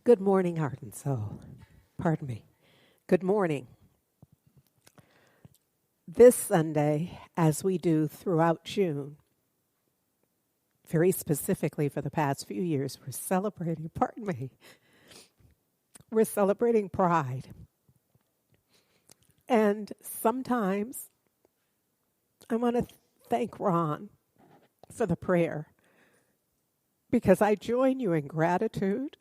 Good morning, heart and soul. Pardon me. Good morning. This Sunday, as we do throughout June, very specifically for the past few years, we're celebrating pride. And sometimes I want to thank Ron for the prayer, because I join you in gratitude.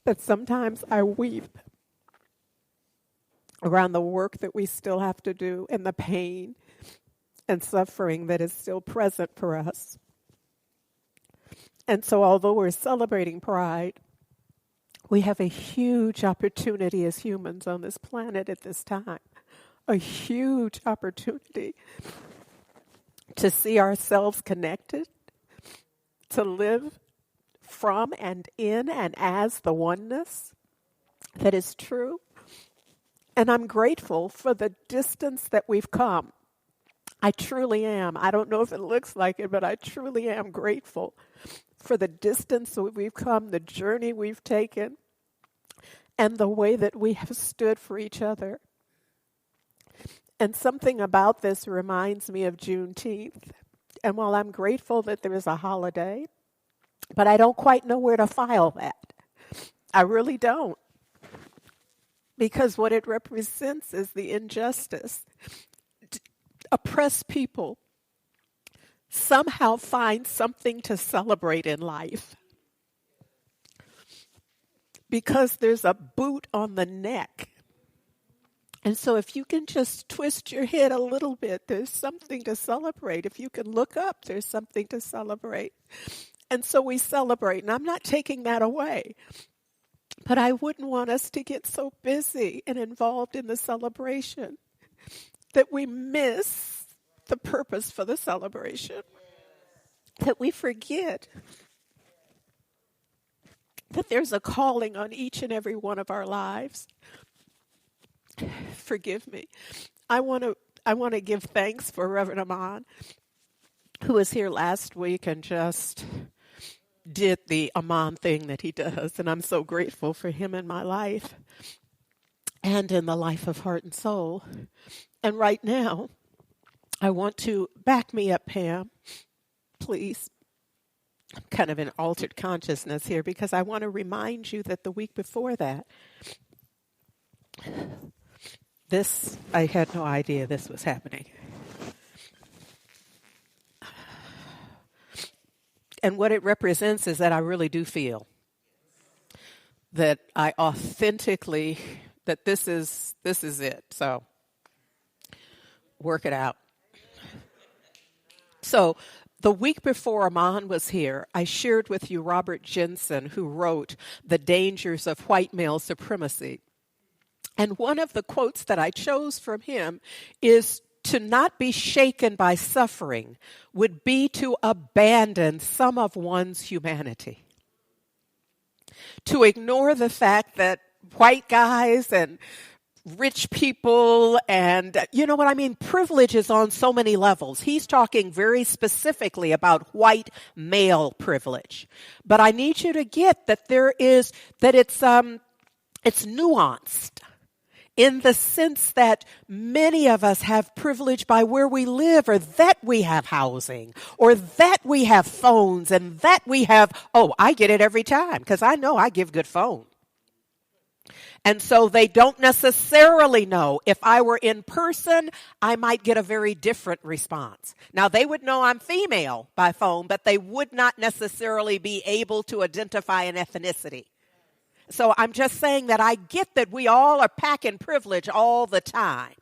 But sometimes I weep around the work that we still have to do and the pain and suffering that is still present for us. And so although we're celebrating pride, we have a huge opportunity as humans on this planet at this time, a huge opportunity to see ourselves connected, to live from and in and as the oneness that is true. And I'm grateful for the distance that we've come. I truly am. I don't know if it looks like it, but I truly am grateful for the distance that we've come, the journey we've taken, and the way that we have stood for each other. And something about this reminds me of Juneteenth. And while I'm grateful that there is a holiday, but I don't quite know where to file that. I really don't. Because what it represents is the injustice. Oppressed people somehow find something to celebrate in life. Because there's a boot on the neck. And so if you can just twist your head a little bit, there's something to celebrate. If you can look up, there's something to celebrate. And so we celebrate, and I'm not taking that away. But I wouldn't want us to get so busy and involved in the celebration that we miss the purpose for the celebration, that we forget that there's a calling on each and every one of our lives. Forgive me. I want to give thanks for Reverend Amon, who was here last week and just did the Amon thing that he does, and I'm so grateful for him in my life and in the life of Heart and Soul. And right now, I want to back me up, Pam, please. I'm kind of in altered consciousness here because I want to remind you that the week before that, I had no idea this was happening. And what it represents is that I really do feel that I authentically, that this is it. So work it out. So the week before Amon was here, I shared with you Robert Jensen, who wrote The Dangers of White Male Supremacy. And one of the quotes that I chose from him is, "To not be shaken by suffering would be to abandon some of one's humanity." To ignore the fact that white guys and rich people and, you know what I mean, privilege is on so many levels. He's talking very specifically about white male privilege. But I need you to get that it's nuanced. In the sense that many of us have privilege by where we live, or that we have housing, or that we have phones, and that we have, I get it every time because I know I give good phone. And so they don't necessarily know. If I were in person, I might get a very different response. Now, they would know I'm female by phone, but they would not necessarily be able to identify an ethnicity. So I'm just saying that I get that we all are packing privilege all the time.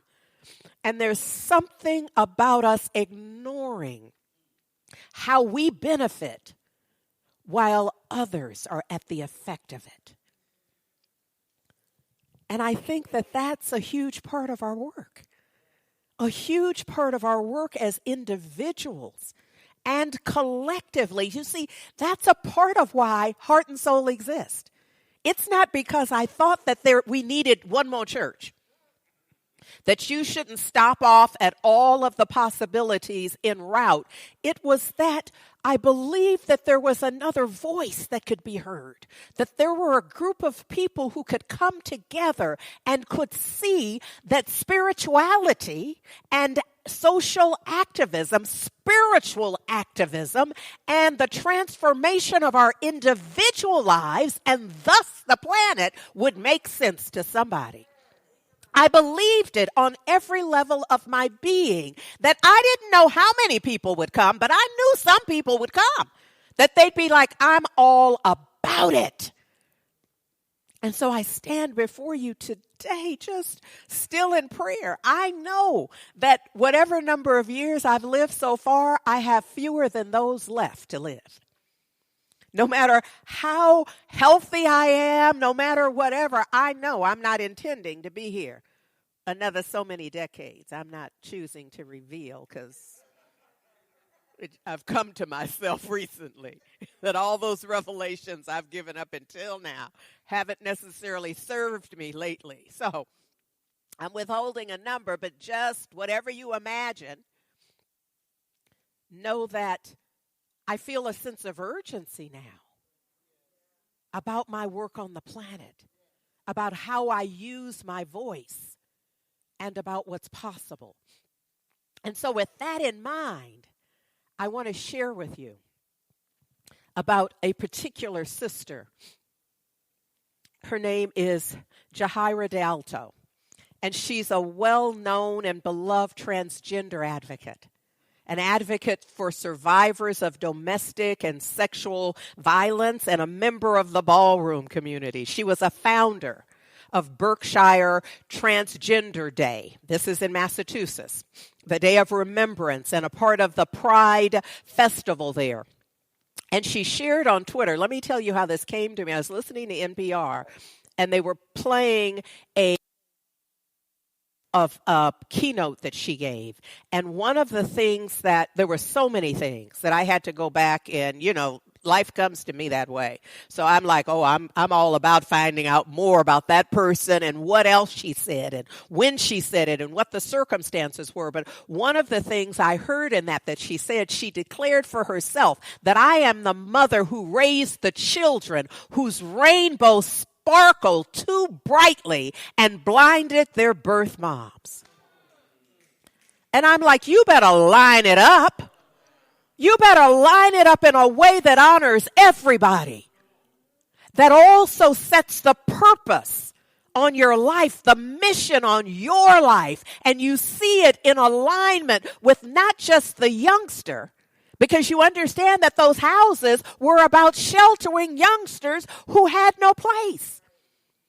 And there's something about us ignoring how we benefit while others are at the effect of it. And I think that that's a huge part of our work. A huge part of our work as individuals and collectively. You see, that's a part of why Heart and Soul exist. It's not because I thought that we needed one more church. that you shouldn't stop off at all of the possibilities en route. It was that I believed that there was another voice that could be heard, that there were a group of people who could come together and could see that spirituality and social activism, spiritual activism, and the transformation of our individual lives and thus the planet would make sense to somebody. I believed it on every level of my being, that I didn't know how many people would come, but I knew some people would come, that they'd be like, I'm all about it. And so I stand before you today just still in prayer. I know that whatever number of years I've lived so far, I have fewer than those left to live. No matter how healthy I am, no matter whatever, I know I'm not intending to be here another so many decades. I'm not choosing to reveal because I've come to myself recently that all those revelations I've given up until now haven't necessarily served me lately. So I'm withholding a number, but just whatever you imagine, know that I feel a sense of urgency now about my work on the planet, about how I use my voice, and about what's possible. And so with that in mind, I want to share with you about a particular sister. Her name is Jahaira D'Alto, and she's a well-known and beloved transgender advocate. An advocate for survivors of domestic and sexual violence and a member of the ballroom community. She was a founder of Berkshire Transgender Day. This is in Massachusetts, the Day of Remembrance, and a part of the Pride Festival there. And she shared on Twitter, let me tell you how this came to me. I was listening to NPR, and they were playing a keynote that she gave. And one of the things that, there were so many things that I had to go back and, life comes to me that way. So I'm like, I'm all about finding out more about that person and what else she said and when she said it and what the circumstances were. But one of the things I heard in that she said, she declared for herself that I am the mother who raised the children whose rainbow sparkled too brightly and blinded their birth moms. And I'm like, you better line it up. You better line it up in a way that honors everybody, that also sets the purpose on your life, the mission on your life, and you see it in alignment with not just the youngster, because you understand that those houses were about sheltering youngsters who had no place,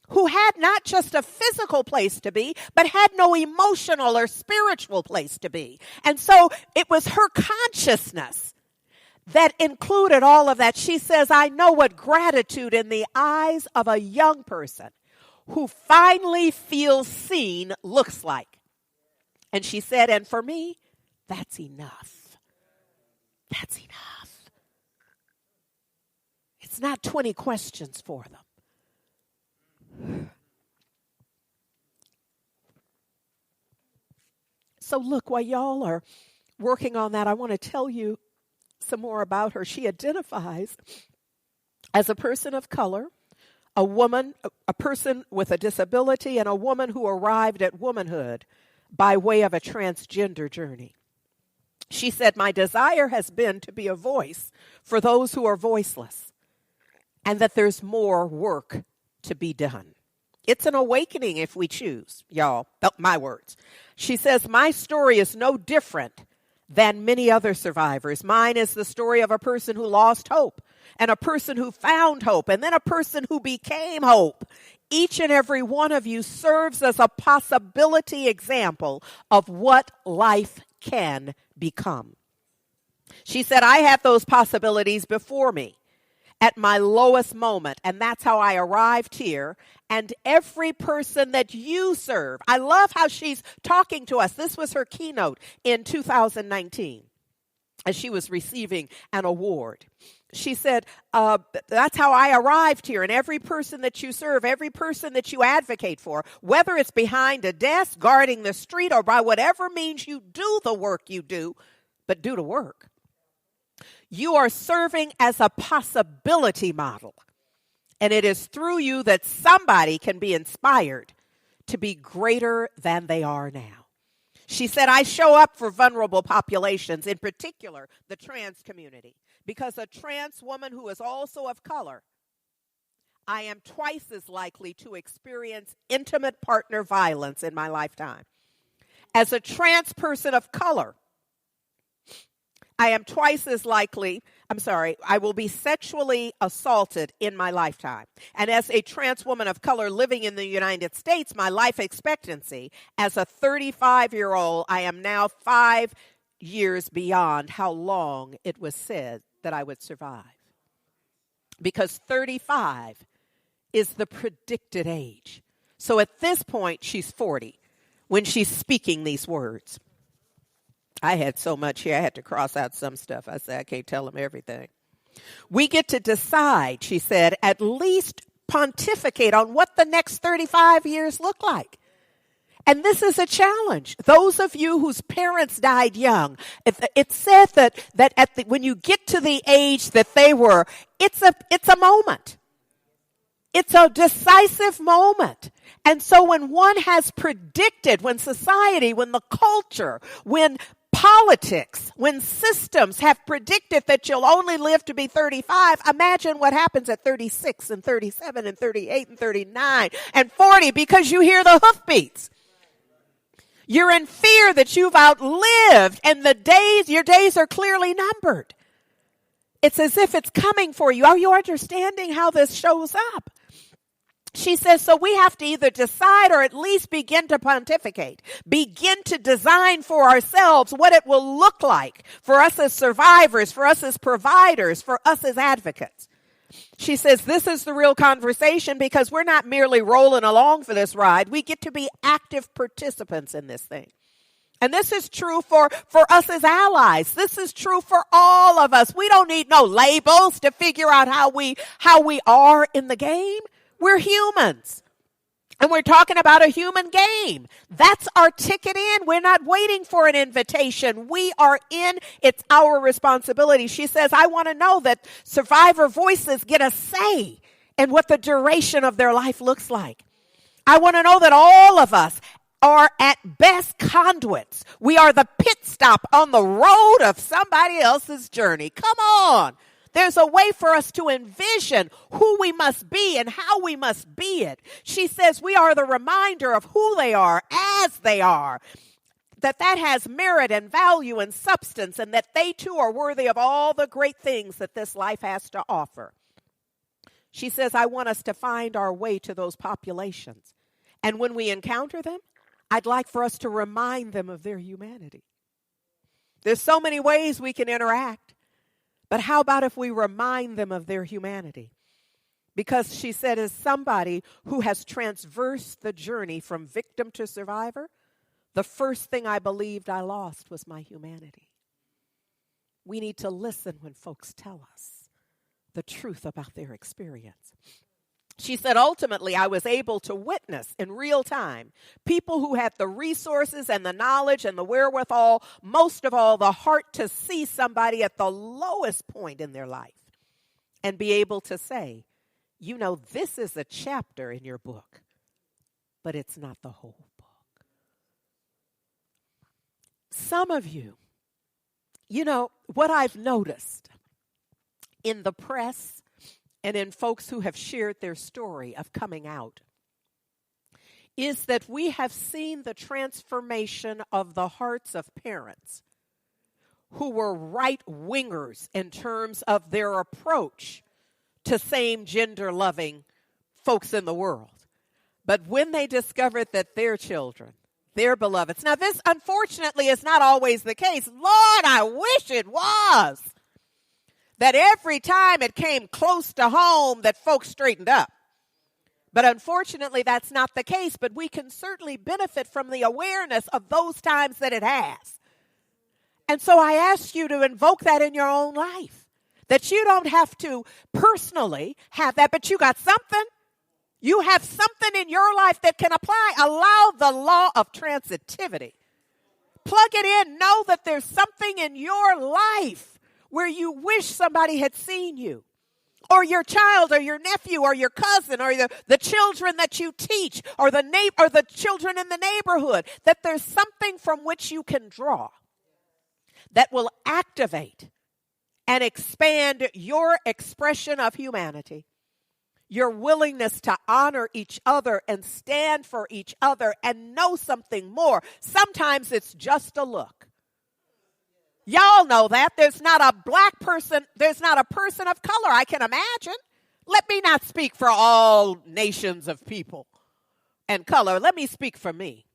who had not just a physical place to be, but had no emotional or spiritual place to be. And so it was her consciousness that included all of that. She says, I know what gratitude in the eyes of a young person who finally feels seen looks like. And she said, and for me, that's enough. That's enough. It's not 20 questions for them. So look, while y'all are working on that, I want to tell you some more about her. She identifies as a person of color, a woman, a person with a disability, and a woman who arrived at womanhood by way of a transgender journey. She said, my desire has been to be a voice for those who are voiceless, and that there's more work to be done. It's an awakening if we choose, y'all. My words. She says, my story is no different than many other survivors. Mine is the story of a person who lost hope, and a person who found hope, and then a person who became hope. Each and every one of you serves as a possibility example of what life can become. She said, I had those possibilities before me at my lowest moment, and that's how I arrived here. And every person that you serve, I love how she's talking to us. This was her keynote in 2019 as she was receiving an award. she said, that's how I arrived here. And every person that you serve, every person that you advocate for, whether it's behind a desk, guarding the street, or by whatever means you do the work you do, but do the work. You are serving as a possibility model. And it is through you that somebody can be inspired to be greater than they are now. She said, I show up for vulnerable populations, in particular the trans community, because a trans woman who is also of color, I am twice as likely to experience intimate partner violence in my lifetime. As a trans person of color, I will be sexually assaulted in my lifetime. And as a trans woman of color living in the United States, my life expectancy as a 35-year-old, I am now 5 years beyond how long it was said that I would survive. Because 35 is the predicted age. So at this point, she's 40 when she's speaking these words. I had so much here, I had to cross out some stuff. I said, I can't tell them everything. We get to decide, she said, at least pontificate on what the next 35 years look like. And this is a challenge. Those of you whose parents died young, it's said that when you get to the age that they were, it's a moment. It's a decisive moment. And so when one has predicted, when society, when the culture, when politics, when systems have predicted that you'll only live to be 35, imagine what happens at 36 and 37 and 38 and 39 and 40 because you hear the hoofbeats. You're in fear that you've outlived and your days are clearly numbered. It's as if it's coming for you. Are you understanding how this shows up? She says, so we have to either decide or at least begin to pontificate, begin to design for ourselves what it will look like for us as survivors, for us as providers, for us as advocates. She says, this is the real conversation because we're not merely rolling along for this ride. We get to be active participants in this thing. And this is true for us as allies. This is true for all of us. We don't need no labels to figure out how we are in the game. We're humans. And we're talking about a human game. That's our ticket in. We're not waiting for an invitation. We are in. It's our responsibility. She says, I want to know that survivor voices get a say in what the duration of their life looks like. I want to know that all of us are at best conduits. We are the pit stop on the road of somebody else's journey. Come on. There's a way for us to envision who we must be and how we must be it. She says we are the reminder of who they are as they are, that has merit and value and substance, and that they too are worthy of all the great things that this life has to offer. She says, I want us to find our way to those populations. And when we encounter them, I'd like for us to remind them of their humanity. There's so many ways we can interact. But how about if we remind them of their humanity? Because she said, as somebody who has traversed the journey from victim to survivor, the first thing I believed I lost was my humanity. We need to listen when folks tell us the truth about their experience. She said, ultimately, I was able to witness in real time people who had the resources and the knowledge and the wherewithal, most of all, the heart to see somebody at the lowest point in their life and be able to say, you know, this is a chapter in your book, but it's not the whole book. Some of you, you know, what I've noticed in the press and in folks who have shared their story of coming out, is that we have seen the transformation of the hearts of parents who were right-wingers in terms of their approach to same-gender loving folks in the world. But when they discovered that their children, their beloveds, now this unfortunately is not always the case. Lord, I wish it was. That every time it came close to home that folks straightened up. But unfortunately, that's not the case. But we can certainly benefit from the awareness of those times that it has. And so I ask you to invoke that in your own life. That you don't have to personally have that, but you got something. You have something in your life that can apply. Allow the law of transitivity. Plug it in. Know that there's something in your life where you wish somebody had seen you, or your child, or your nephew, or your cousin, or the children that you teach, or the children in the neighborhood, that there's something from which you can draw that will activate and expand your expression of humanity, your willingness to honor each other and stand for each other and know something more. Sometimes it's just a look. Y'all know that. There's not a black person, there's not a person of color I can imagine. Let me not speak for all nations of people and color. Let me speak for me.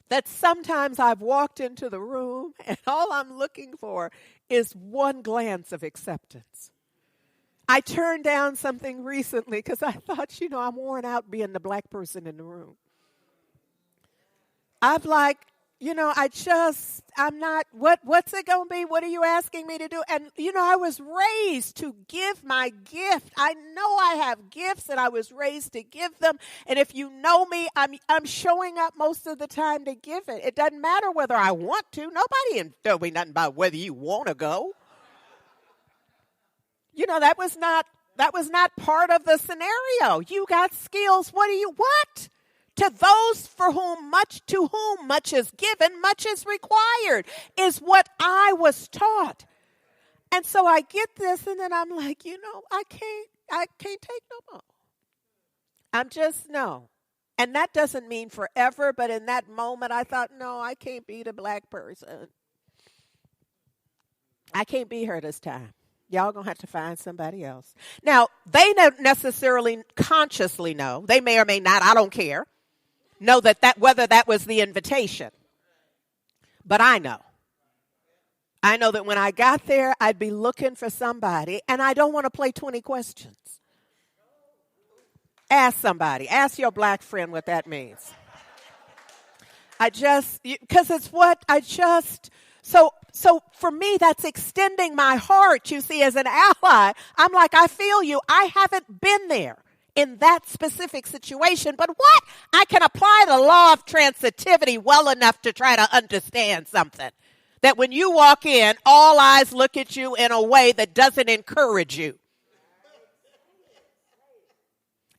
That sometimes I've walked into the room and all I'm looking for is one glance of acceptance. I turned down something recently because I thought, I'm worn out being the black person in the room. I'm like, I'm not, what's it going to be? What are you asking me to do? And, I was raised to give my gift. I know I have gifts and I was raised to give them. And if you know me, I'm showing up most of the time to give it. It doesn't matter whether I want to. Nobody can tell me nothing about whether you want to go. That was not part of the scenario. You got skills. What? To those to whom much is given, much is required, is what I was taught. And so I get this, and then I'm like, I can't take no more. I'm just, no. And that doesn't mean forever, but in that moment, I thought, no, I can't be the black person. I can't be her this time. Y'all going to have to find somebody else. Now, they don't necessarily consciously know. They may or may not. I don't care. Know that whether that was the invitation. But I know. I know that when I got there, I'd be looking for somebody, and I don't want to play 20 questions. Ask somebody. Ask your black friend what that means. Because it's what so for me, that's extending my heart, you see, as an ally. I'm like, I feel you. I haven't been there in that specific situation, but what? I can apply the law of transitivity well enough to try to understand something. That when you walk in, all eyes look at you in a way that doesn't encourage you.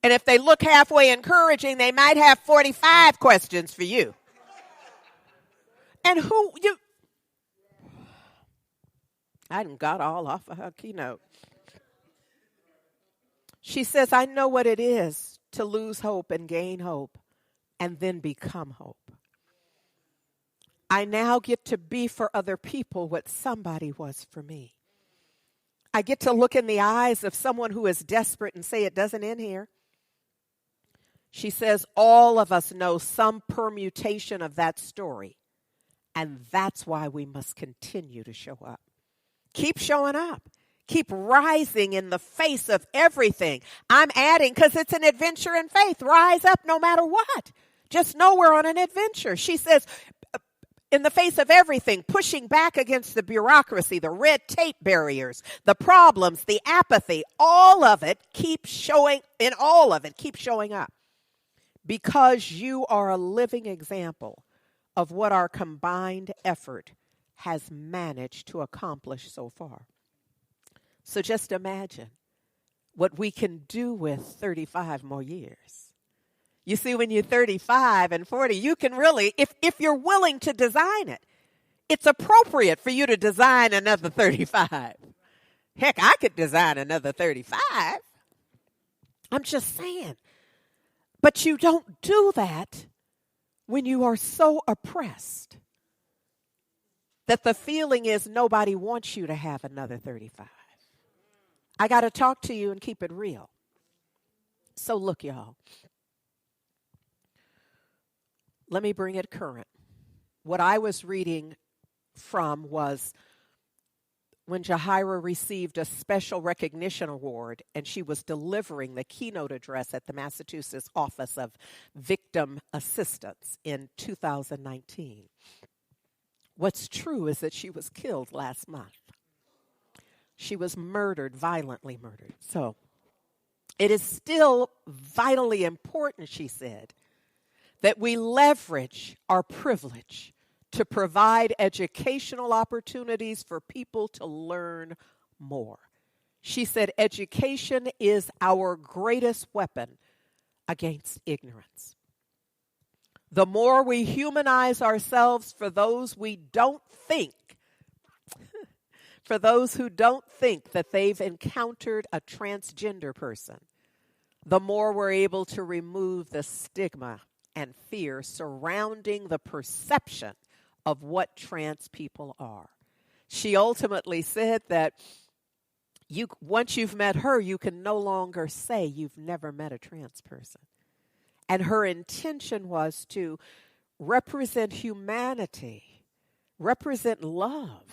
And if they look halfway encouraging, they might have 45 questions for you. And I done got all off of her keynote. She says, I know what it is to lose hope and gain hope and then become hope. I now get to be for other people what somebody was for me. I get to look in the eyes of someone who is desperate and say, it doesn't end here. She says, all of us know some permutation of that story, and that's why we must continue to show up. Keep showing up. Keep rising in the face of everything. I'm adding, because it's an adventure in faith. Rise up no matter what. Just know we're on an adventure. She says, in the face of everything, pushing back against the bureaucracy, the red tape barriers, the problems, the apathy, all of it, keep showing up. Because you are a living example of what our combined effort has managed to accomplish so far. So just imagine what we can do with 35 more years. You see, when you're 35 and 40, you can really, if you're willing to design it, it's appropriate for you to design another 35. Heck, I could design another 35. I'm just saying. But you don't do that when you are so oppressed that the feeling is nobody wants you to have another 35. I got to talk to you and keep it real. So look, y'all. Let me bring it current. What I was reading from was when Jahira received a special recognition award and she was delivering the keynote address at the Massachusetts Office of Victim Assistance in 2019. What's true is that she was killed last month. She was murdered, violently murdered. So it is still vitally important, she said, that we leverage our privilege to provide educational opportunities for people to learn more. She said education is our greatest weapon against ignorance. The more we humanize ourselves for those we don't think, for those who don't think that they've encountered a transgender person, the more we're able to remove the stigma and fear surrounding the perception of what trans people are. She ultimately said that once you've met her, you can no longer say you've never met a trans person. And her intention was to represent humanity, represent love,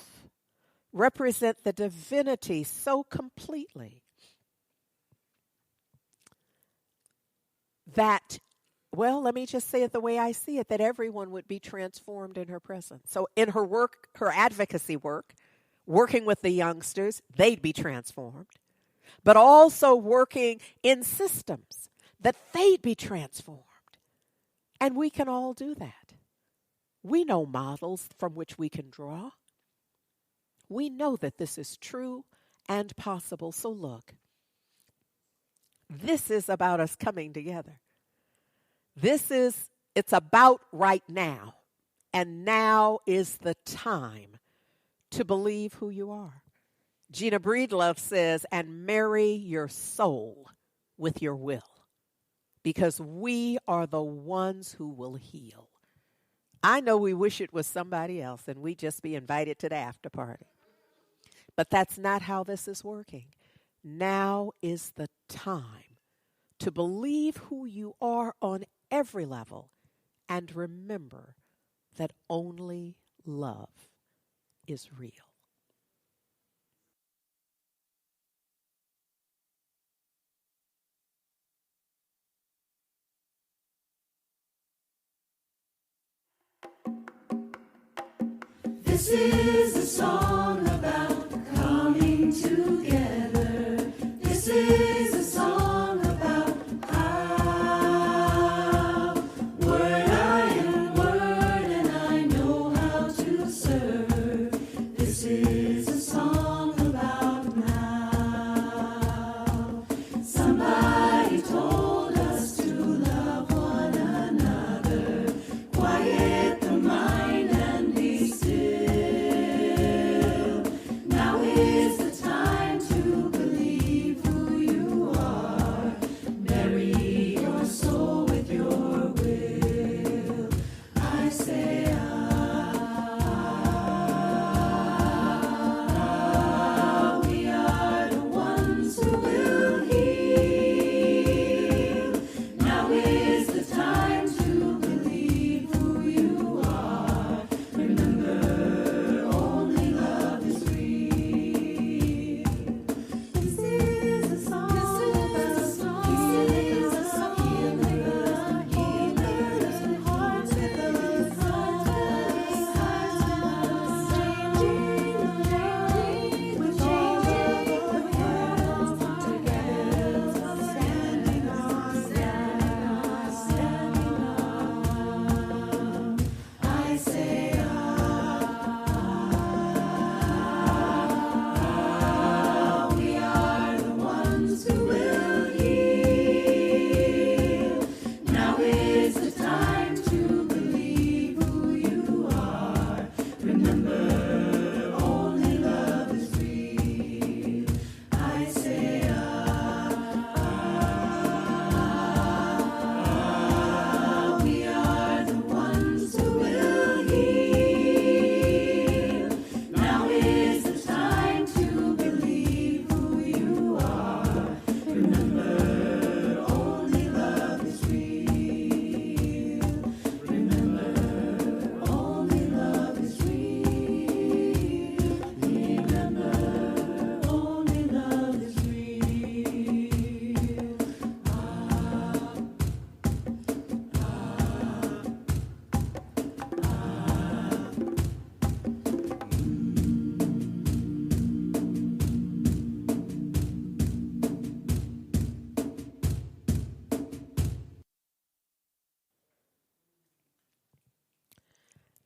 represent the divinity so completely that, well, let me just say it the way I see it, that everyone would be transformed in her presence. So in her work, her advocacy work, working with the youngsters, they'd be transformed. But also working in systems, that they'd be transformed. And we can all do that. We know models from which we can draw. We know that this is true and possible. So look, this is about us coming together. It's about right now. And now is the time to believe who you are. Gina Breedlove says, and marry your soul with your will, because we are the ones who will heal. I know we wish it was somebody else and we'd just be invited to the after party. But that's not how this is working. Now is the time to believe who you are on every level and remember that only love is real. This is a song about coming together. This is a song about how word I am word and I know how to serve. This is a song about now. Somebody told us to love one another. Quiet the mind and be still. Now is the time to believe who you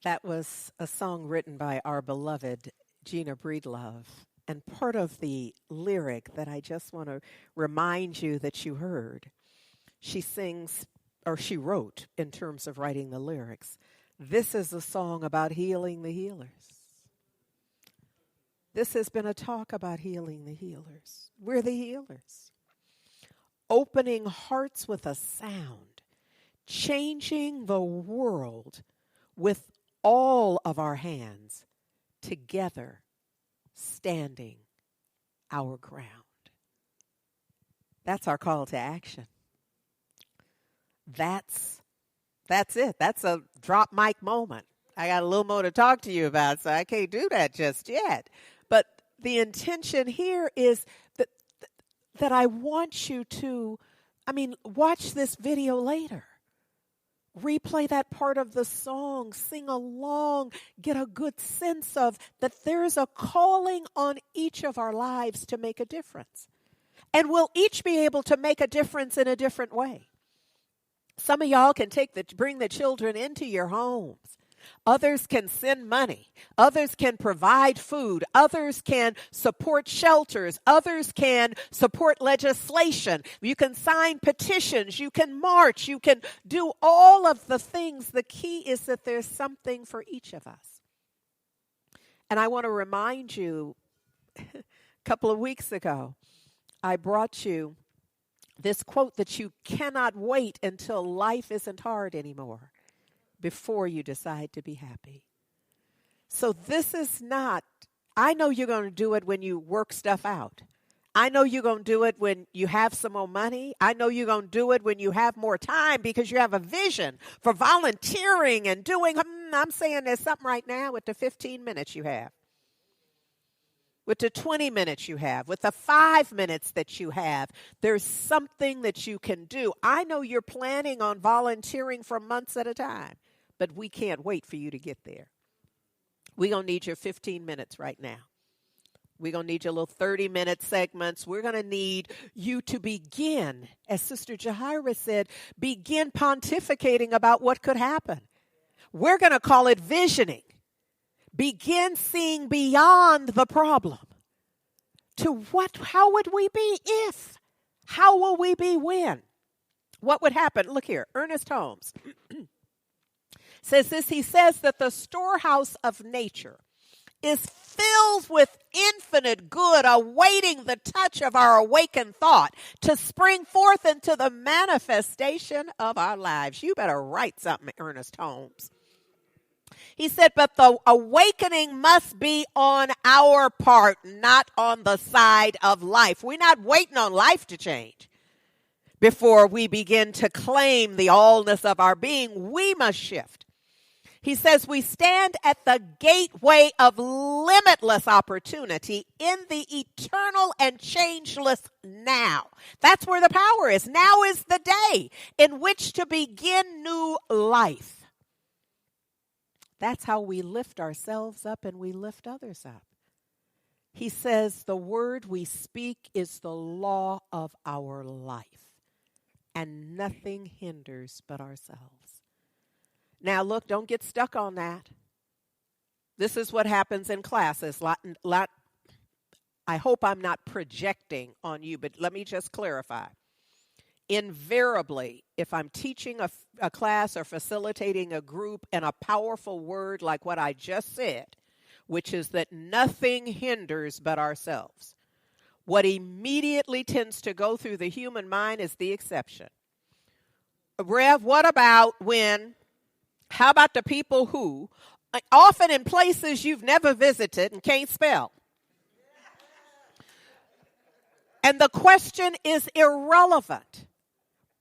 That was a song written by our beloved Gina Breedlove. And part of the lyric that I just want to remind you that you heard, she sings, or she wrote in terms of writing the lyrics, this is a song about healing the healers. This has been a talk about healing the healers. We're the healers. Opening hearts with a sound, changing the world with all of our hands, together, standing our ground. That's our call to action. That's it. That's a drop mic moment. I got a little more to talk to you about, so I can't do that just yet. But the intention here is that I want you to, watch this video later. Replay that part of the song, sing along, get a good sense of that there's a calling on each of our lives to make a difference. And we'll each be able to make a difference in a different way. Some of y'all can bring the children into your homes. Others can send money. Others can provide food. Others can support shelters. Others can support legislation. You can sign petitions. You can march. You can do all of the things. The key is that there's something for each of us. And I want to remind you, a couple of weeks ago, I brought you this quote that you cannot wait until life isn't hard anymore before you decide to be happy. So this is not, I know you're going to do it when you work stuff out. I know you're going to do it when you have some more money. I know you're going to do it when you have more time because you have a vision for volunteering and doing, I'm saying there's something right now with the 15 minutes you have, with the 20 minutes you have, with the 5 minutes that you have. There's something that you can do. I know you're planning on volunteering for months at a time, but we can't wait for you to get there. We're going to need your 15 minutes right now. We're going to need your little 30-minute segments. We're going to need you to begin, as Sister Jahira said, begin pontificating about what could happen. We're going to call it visioning. Begin seeing beyond the problem to how would we be if? How will we be when? What would happen? Look here, Ernest Holmes says this. He says that the storehouse of nature is filled with infinite good, awaiting the touch of our awakened thought to spring forth into the manifestation of our lives. You better write something, Ernest Holmes. He said, but the awakening must be on our part, not on the side of life. We're not waiting on life to change before we begin to claim the allness of our being. We must shift. He says we stand at the gateway of limitless opportunity in the eternal and changeless now. That's where the power is. Now is the day in which to begin new life. That's how we lift ourselves up and we lift others up. He says the word we speak is the law of our life, and nothing hinders but ourselves. Now, look, don't get stuck on that. This is what happens in classes. I hope I'm not projecting on you, but let me just clarify. Invariably, if I'm teaching a class or facilitating a group and a powerful word like what I just said, which is that nothing hinders but ourselves, what immediately tends to go through the human mind is the exception. Rev, what about when, how about the people who, often in places you've never visited and can't spell? And the question is irrelevant.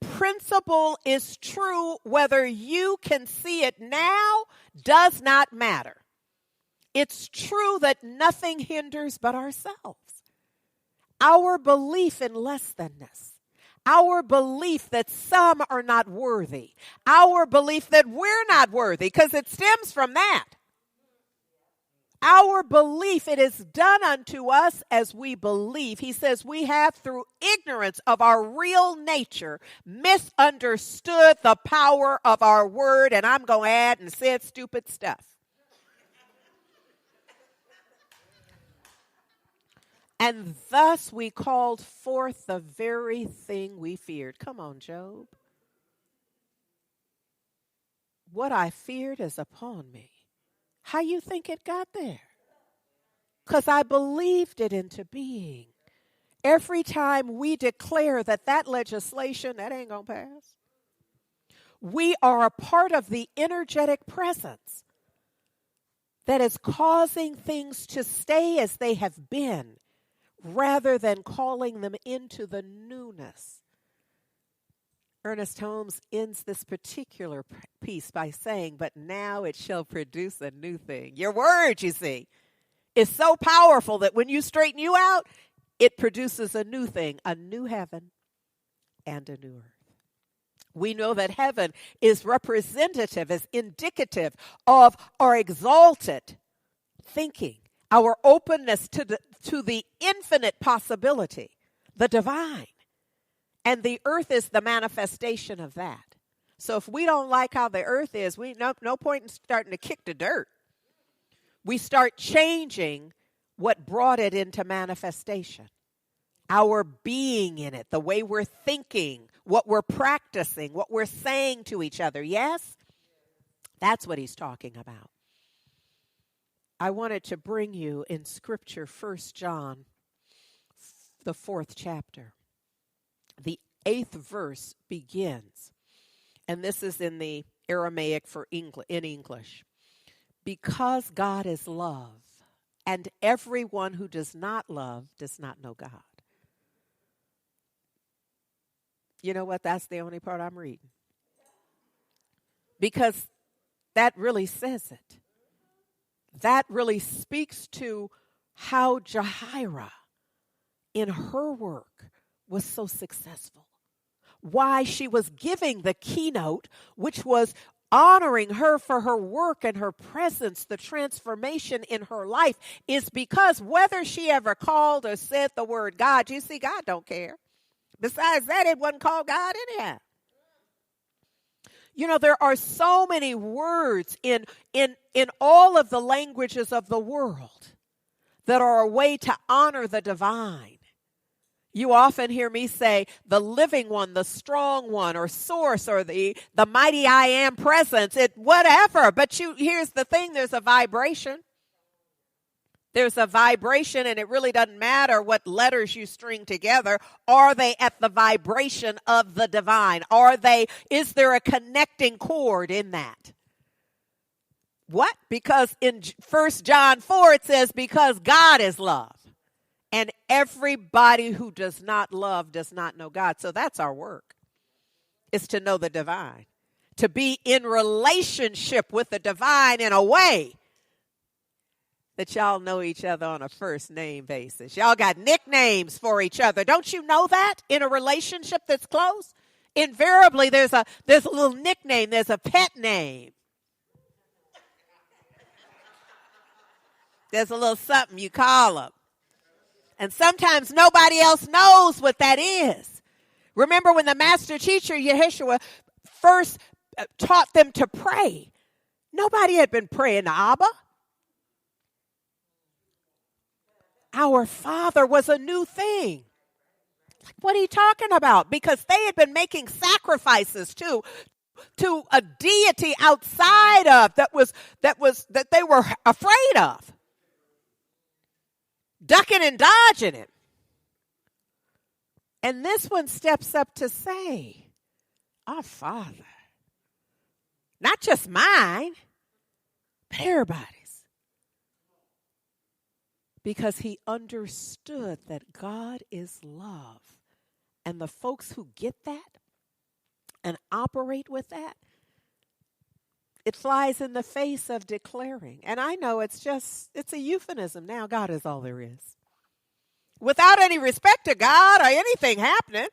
Principle is true whether you can see it now does not matter. It's true that nothing hinders but ourselves. Our belief in less thanness, our belief that some are not worthy, our belief that we're not worthy, because it stems from that. Our belief, it is done unto us as we believe. He says we have, through ignorance of our real nature, misunderstood the power of our word, and I'm going to add and said stupid stuff. And thus we called forth the very thing we feared. Come on, Job. What I feared is upon me. How you think it got there? Because I believed it into being. Every time we declare that legislation, that ain't going to pass, we are a part of the energetic presence that is causing things to stay as they have been, rather than calling them into the newness. Ernest Holmes ends this particular piece by saying, but now it shall produce a new thing. Your word, you see, is so powerful that when you straighten you out, it produces a new thing, a new heaven and a new earth. We know that heaven is representative, is indicative of our exalted thinking, our openness to the infinite possibility, the divine. And the earth is the manifestation of that. So if we don't like how the earth is, no point in starting to kick the dirt. We start changing what brought it into manifestation. Our being in it, the way we're thinking, what we're practicing, what we're saying to each other. Yes? That's what he's talking about. I wanted to bring you in Scripture 1 John, the 4th chapter. The 8th verse begins, and this is in the Aramaic in English. Because God is love, and everyone who does not love does not know God. You know what? That's the only part I'm reading. Because that really says it. That really speaks to how Jahira, in her work, was so successful. Why she was giving the keynote, which was honoring her for her work and her presence, the transformation in her life, is because whether she ever called or said the word God, you see, God don't care. Besides that, it wasn't called God anyhow. You know, there are so many words in all of the languages of the world that are a way to honor the divine. You often hear me say the living one, the strong one, or source, or the mighty I am presence, whatever. But here's the thing, there's a vibration. There's a vibration, and it really doesn't matter what letters you string together. Are they at the vibration of the divine? Is there a connecting cord in that? What? Because in 1 John 4, it says, because God is love. And everybody who does not love does not know God. So that's our work, is to know the divine. To be in relationship with the divine in a way that y'all know each other on a first name basis. Y'all got nicknames for each other. Don't you know that in a relationship that's close? Invariably, there's a little nickname. There's a pet name. There's a little something you call them. And sometimes nobody else knows what that is. Remember when the master teacher, Yeshua, first taught them to pray. Nobody had been praying to Abba. Our Father was a new thing. Like, what are you talking about? Because they had been making sacrifices to a deity outside of that they were afraid of. Ducking and dodging him. And this one steps up to say, our Father, not just mine, but everybody's. Because he understood that God is love. And the folks who get that and operate with that, it flies in the face of declaring. And I know it's a euphemism now. God is all there is. Without any respect to God or anything happening,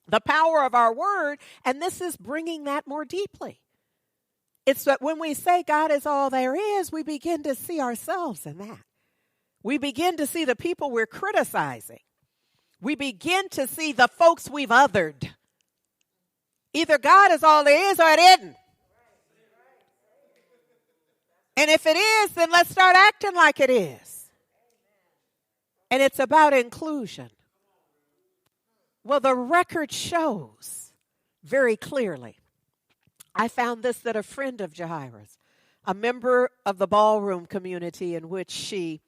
the power of our word, and this is bringing that more deeply. It's that when we say God is all there is, we begin to see ourselves in that. We begin to see the people we're criticizing. We begin to see the folks we've othered. Either God is all there is or it isn't. And if it is, then let's start acting like it is. And it's about inclusion. Well, the record shows very clearly. I found this that a friend of Jahira's, a member of the ballroom community in which she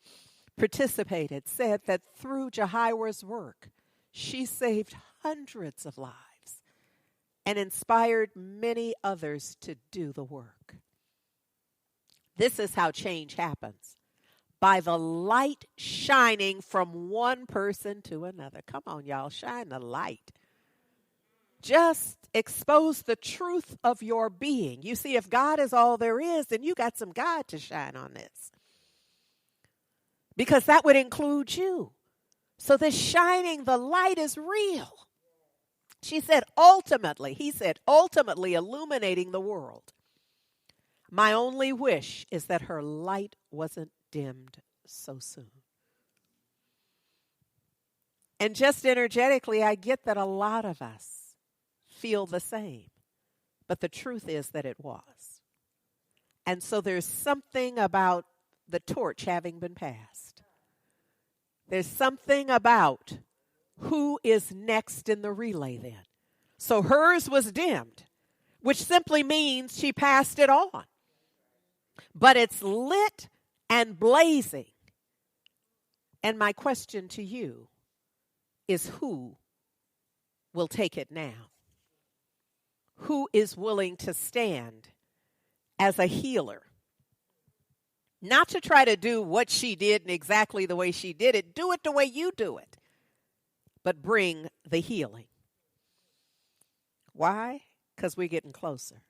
participated, said that through Jahira's work, she saved hundreds of lives and inspired many others to do the work. This is how change happens. By the light shining from one person to another. Come on, y'all, shine the light. Just expose the truth of your being. You see, if God is all there is, then you got some God to shine on this. Because that would include you. So this shining the light is real. He said, ultimately illuminating the world. My only wish is that her light wasn't dimmed so soon. And just energetically, I get that a lot of us feel the same. But the truth is that it was. And so there's something about the torch having been passed. There's something about who is next in the relay then. So hers was dimmed, which simply means she passed it on. But it's lit and blazing. And my question to you is, who will take it now? Who is willing to stand as a healer? Not to try to do what she did and exactly the way she did it. Do it the way you do it. But bring the healing. Why? Because we're getting closer.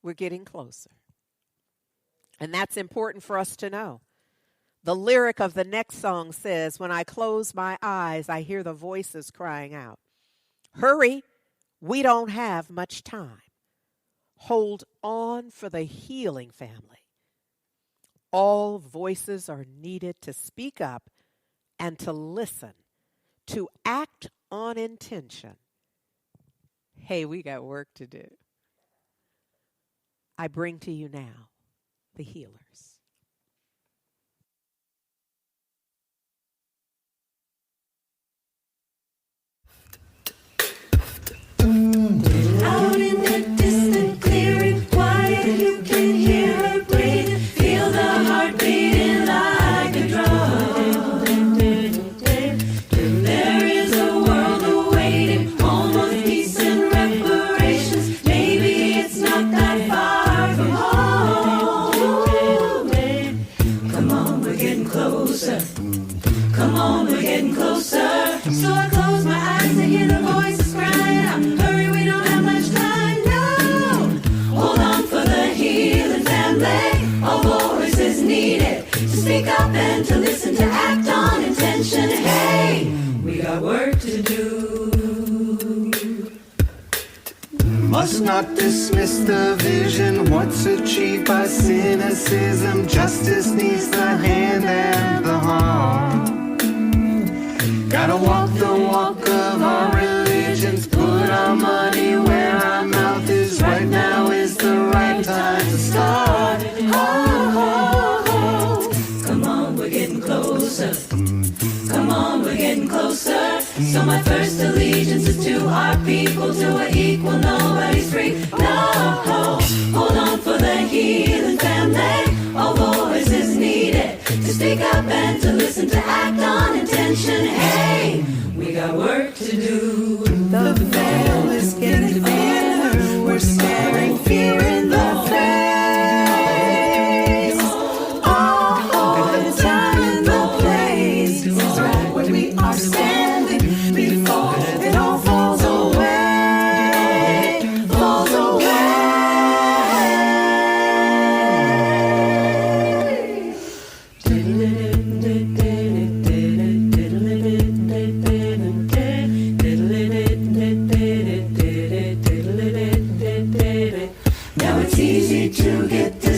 We're getting closer. And that's important for us to know. The lyric of the next song says, when I close my eyes, I hear the voices crying out. Hurry, we don't have much time. Hold on for the healing, family. All voices are needed to speak up and to listen, to act on intention. Hey, we got work to do. I bring to you now the healers. Out in the distant clearing, quiet, you can hear her breathe. Feel the heart beating like a drum. There is a world awaiting, home of peace and reparations. Maybe it's not that far from home. Come on, we're getting closer. Come on, we're getting closer. So I close my eyes and hear the voices crying out. Hurry, we don't have much time, no. Hold on for the healing family. All voices needed to speak up and to listen, to act on intention. Hey, we got work to do. Must not dismiss the vision, what's achieved by cynicism. Justice needs the hand and the heart. Gotta walk the walk of our religions, put our money where our mouth is. Right now is the right time to start. Oh, oh, oh. Come on, we're getting closer. Come on, we're getting closer. So my first allegiance is to our people, to our equal, nobody's free. No, hold on for the healing family. All voices needed to speak up and to listen, to act on intention. Hey, we got work to do. The veil is getting thinner. We're staring fear in the face. Oh, the time and the place is right where we are standing before it all falls away. Falls away.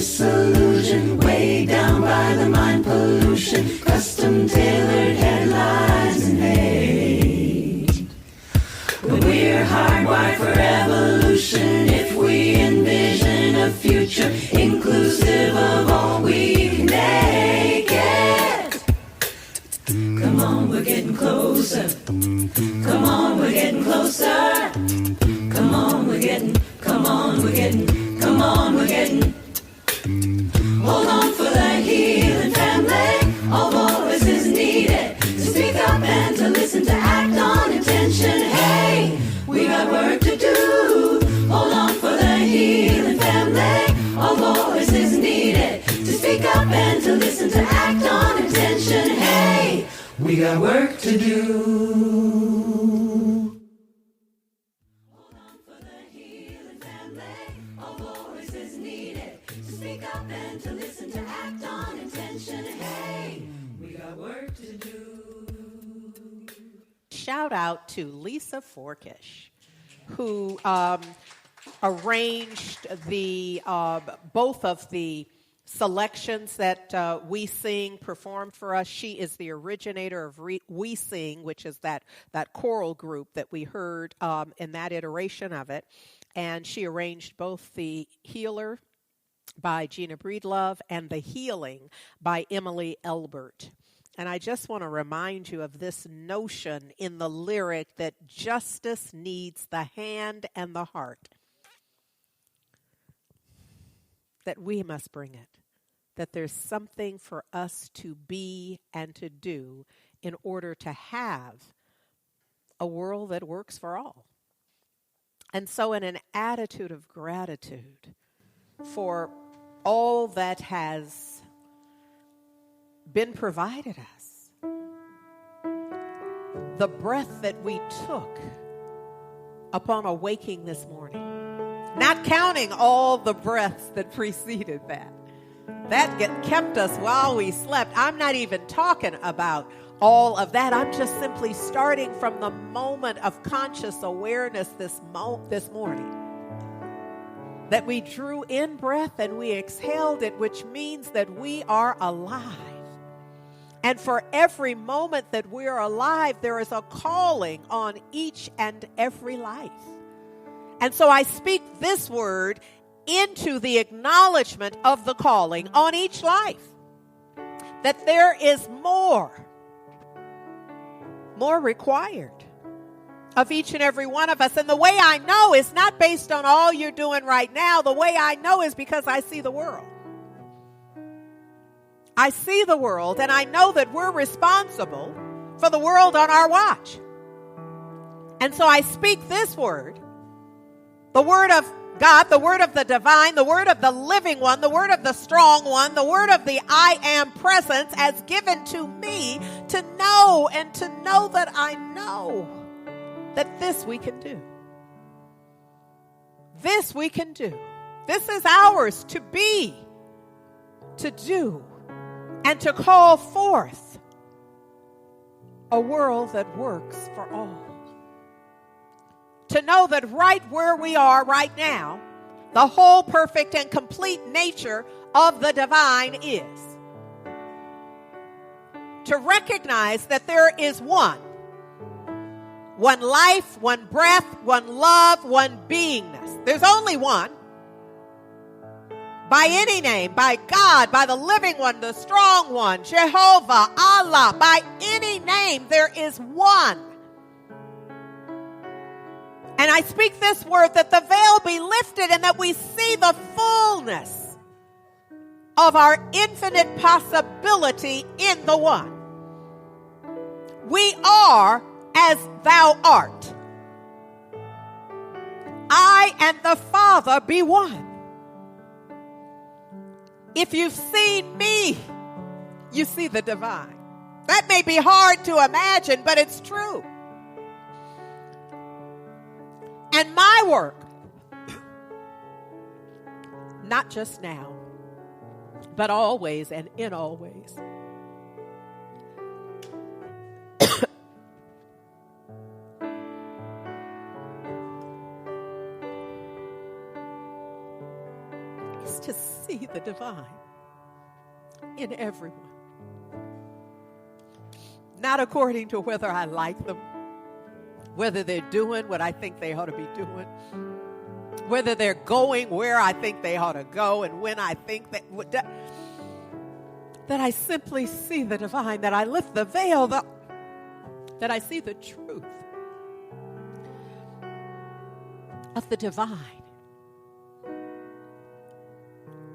disillusion, weighed down by the mind pollution, custom-tailored headlines and hate. But we're hardwired for evolution if we envision a future inclusive of all we can make it. Come on, we're getting closer. Come on, we're getting closer. Come on, we're getting, come on, we're getting, come on, we're getting. Hold on for the healing family. All voices needed to speak up and to listen, to act on intention. Hey, we got work to do. Hold on for the healing family. All voices needed to speak up and to listen, to act on intention. Hey, we got work to do. Hold on for the healing family. All voices needed to speak up and to listen, to act on intention. Hey, we got work to do. Shout out to Lisa Forkish, who arranged the both of the selections that WeSing performed for us. She is the originator of WeSing, which is that choral group that we heard in that iteration of it. And she arranged both the Healer by Gina Breedlove and The Healing by Emily Elbert. And I just want to remind you of this notion in the lyric that justice needs the hand and the heart. That we must bring it. That there's something for us to be and to do in order to have a world that works for all. And so in an attitude of gratitude for all that has been provided us, the breath that we took upon awaking this morning, not counting all the breaths that preceded that kept us while we slept. I'm not even talking about all of that. I'm just simply starting from the moment of conscious awareness this morning. That we drew in breath and we exhaled it, which means that we are alive. And for every moment that we're alive, there is a calling on each and every life. And so I speak this word into the acknowledgement of the calling on each life. That there is more required of each and every one of us. And the way I know is not based on all you're doing right now. The way I know is because I see the world. I see the world, and I know that we're responsible for the world on our watch. And so I speak this word, the word of God, the word of the divine, the word of the living one, the word of the strong one, the word of the I am presence as given to me to know and to know that I know that this we can do. This we can do. This is ours to be, to do, and to call forth a world that works for all. To know that right where we are right now, the whole perfect and complete nature of the divine is. To recognize that there is one life, one breath, one love, one beingness. There's only one. By any name, by God, by the living one, the strong one, Jehovah, Allah, by any name, there is one. And I speak this word that the veil be lifted and that we see the fullness of our infinite possibility in the one. We are as thou art. I and the Father be one. If you've seen me, you see the divine. That may be hard to imagine, but it's true. And my work, not just now, but always and in all ways, is to see the divine in everyone. Not according to whether I like them, whether they're doing what I think they ought to be doing, whether they're going where I think they ought to go, and when I think that I simply see the divine, that I lift the veil, that I see the truth of the divine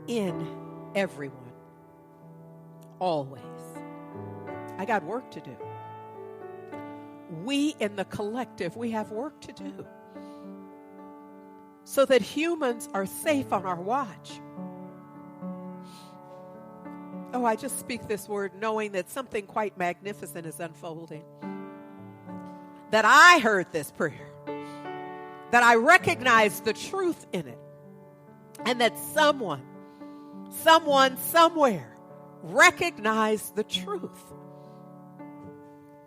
in everyone, always. I got work to do. We in the collective, we have work to do so that humans are safe on our watch. Oh, I just speak this word knowing that something quite magnificent is unfolding. That I heard this prayer, that I recognized the truth in it, and that someone, somewhere recognized the truth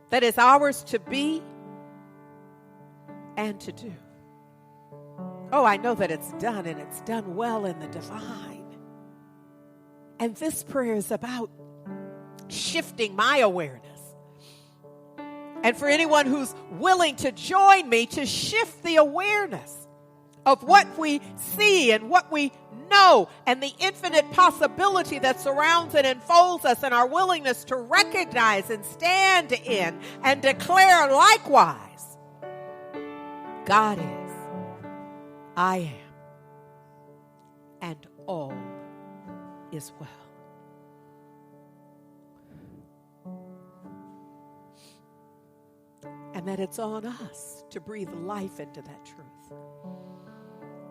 that is ours to be and to do. Oh, I know that it's done, and it's done well in the divine. And this prayer is about shifting my awareness. And for anyone who's willing to join me to shift the awareness of what we see and what we know and the infinite possibility that surrounds and enfolds us, and our willingness to recognize and stand in and declare likewise, God is, I am, and all is well. And that it's on us to breathe life into that truth.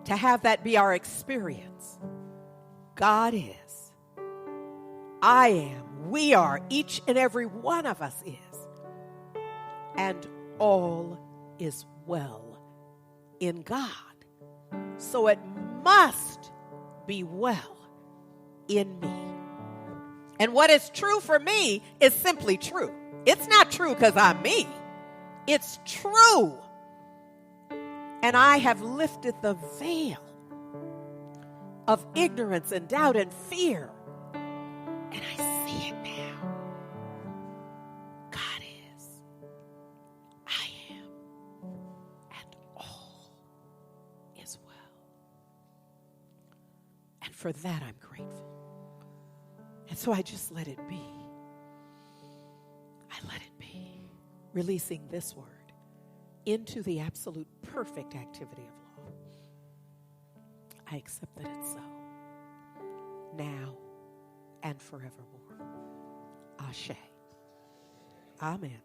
To have that be our experience. God is. I am. We are. Each and every one of us is. And all is well in God. So it must be well in me. And what is true for me is simply true. It's not true because I'm me. It's true. And I have lifted the veil of ignorance and doubt and fear. And I see it now. God is. I am. And all is well. And for that I'm grateful. And so I just let it be. I let it be. Releasing this word into the absolute perfect activity of law. I accept that it's so, now and forevermore. Ashe. Amen.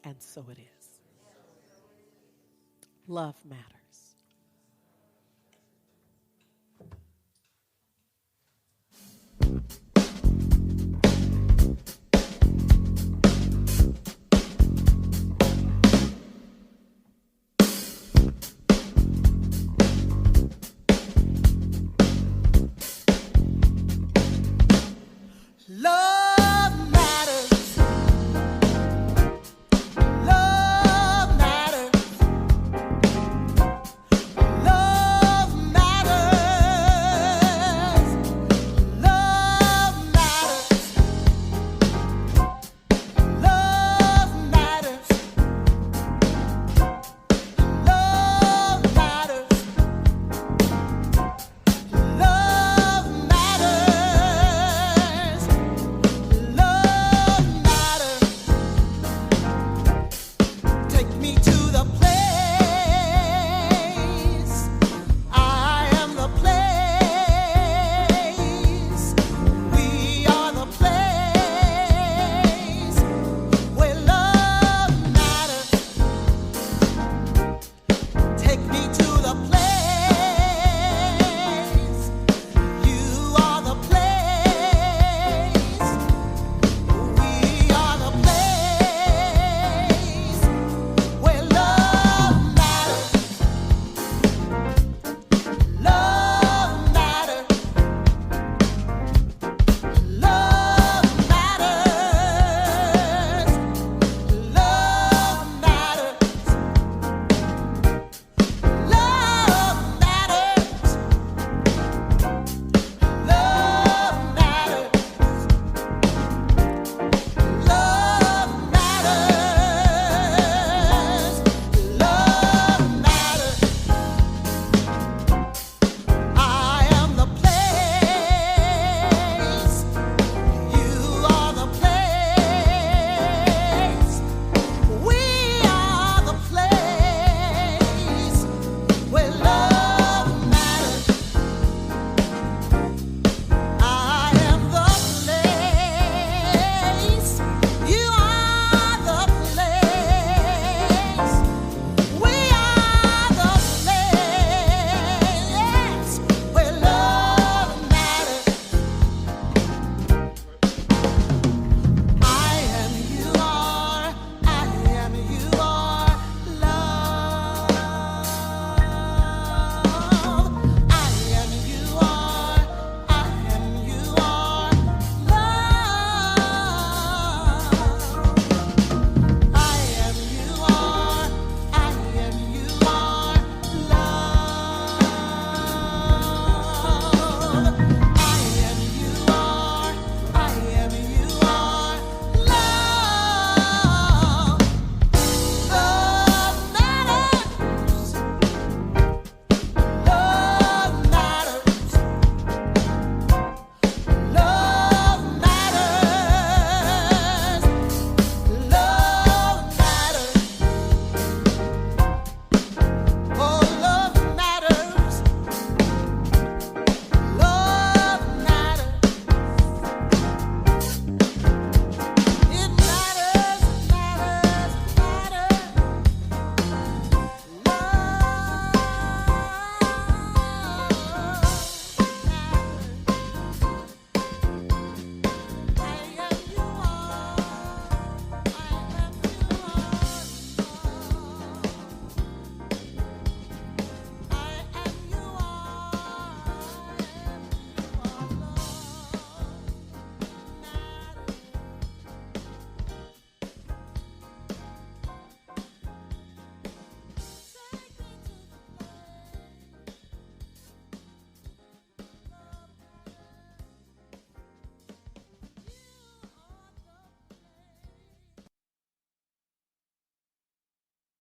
And so it is. Love matters.